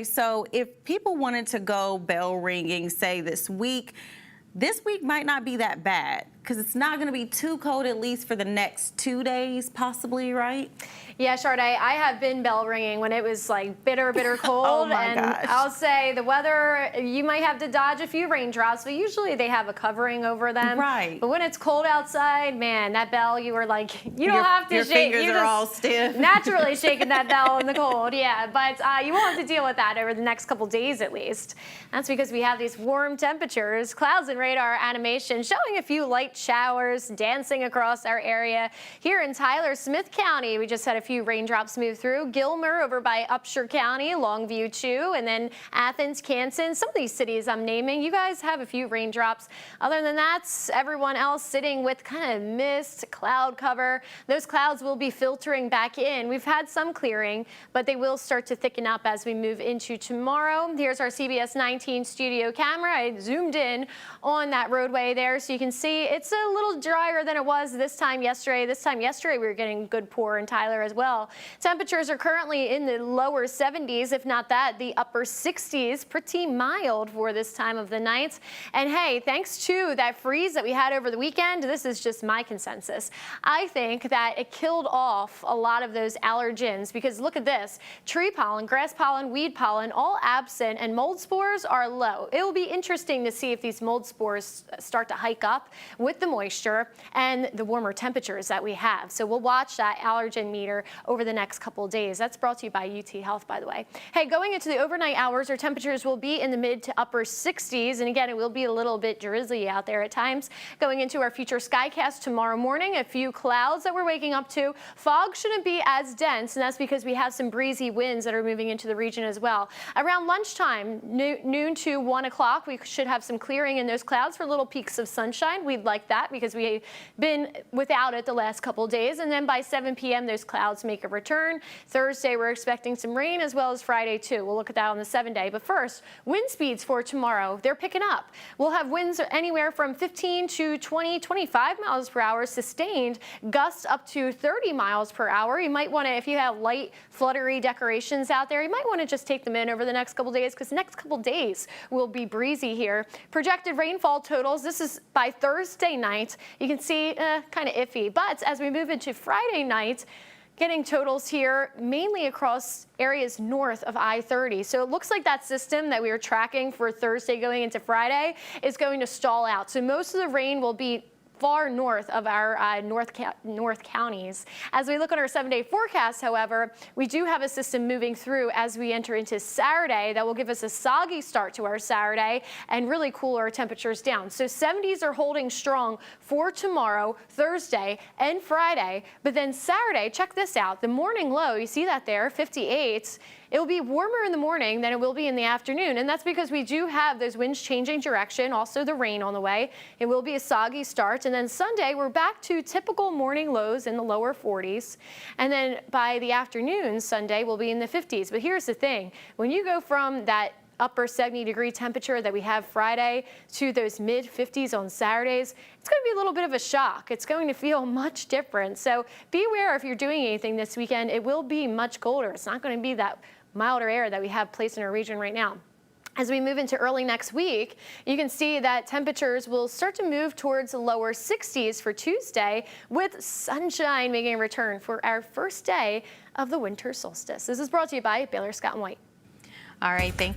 So if people wanted to go bell ringing, say this week might not be that bad because it's not going to be too cold, at least for the next 2 days, possibly, right? Yeah, Sade, I have been bell ringing when it was like bitter cold. Oh my and gosh. I'll say the weather, you might have to dodge a few raindrops, but usually they have a covering over them. Right. But when it's cold outside, man, that bell, you were like, you don't have to your shake. Your fingers are all stiff. Naturally shaking that bell in the cold, yeah. But you won't have to deal with that over the next couple days at least. That's because we have these warm temperatures, clouds and radar animation showing a few light showers dancing across our area. Here in Tyler, Smith County, we just had a few raindrops move through. Gilmer over by Upshur County, Longview too, and then Athens, Canton. Some of these cities I'm naming, you guys have a few raindrops. Other than that, everyone else sitting with kind of mist, cloud cover. Those clouds will be filtering back in. We've had some clearing, but they will start to thicken up as we move into tomorrow. Here's our CBS 19 studio camera. I zoomed in on that roadway there so you can see it's a little drier than it was this time yesterday. This time yesterday we were getting good pour in Tyler as well. Temperatures are currently in the lower 70s, if not that, the upper 60s. Pretty mild for this time of the night. And hey, thanks to that freeze that we had over the weekend, this is just my consensus. I think that it killed off a lot of those allergens because look at this. Tree pollen, grass pollen, weed pollen, all absent, and mold spores are low. It will be interesting to see if these mold spores start to hike up with the moisture and the warmer temperatures that we have. So we'll watch that allergen meter over the next couple of days. That's brought to you by UT Health, by the way. Hey, going into the overnight hours, our temperatures will be in the mid to upper 60s. And again, it will be a little bit drizzly out there at times. Going into our future skycast tomorrow morning, a few clouds that we're waking up to. Fog shouldn't be as dense, and that's because we have some breezy winds that are moving into the region as well. Around lunchtime, noon to 1 o'clock, we should have some clearing in those clouds for little peaks of sunshine. We'd like that because we've been without it the last couple of days. And then by 7 p.m., those clouds make a return. Thursday, we're expecting some rain as well as Friday, too. We'll look at that on the 7-day. But first, wind speeds for tomorrow, they're picking up. We'll have winds anywhere from 15 to 20, 25 miles per hour sustained, gusts up to 30 miles per hour. You might want to, if you have light, fluttery decorations out there, you might want to just take them in over the next couple days because the next couple days will be breezy here. Projected rainfall totals, this is by Thursday night. You can see kind of iffy, but as we move into Friday night, getting totals here mainly across areas north of I-30. So it looks like that system that we were tracking for Thursday going into Friday is going to stall out. So most of the rain will be far north of our north counties. As we look at our 7-day forecast, however, we do have a system moving through as we enter into Saturday that will give us a soggy start to our Saturday and really cool our temperatures down. So 70s are holding strong for tomorrow, Thursday, and Friday. But then Saturday, check this out. The morning low, you see that there, 58. It will be warmer in the morning than it will be in the afternoon, and that's because we do have those winds changing direction, also the rain on the way. It will be a soggy start, and then Sunday we're back to typical morning lows in the lower 40s, and then by the afternoon, Sunday will be in the 50s. But here's the thing, when you go from that upper 70-degree temperature that we have Friday to those mid 50s on Saturdays, it's going to be a little bit of a shock. It's going to feel much different. So be aware if you're doing anything this weekend, it will be much colder. It's not going to be that milder air that we have placed in our region right now. As we move into early next week, you can see that temperatures will start to move towards the lower 60s for Tuesday with sunshine making a return for our first day of the winter solstice. This is brought to you by Baylor Scott & White. All right, thank you.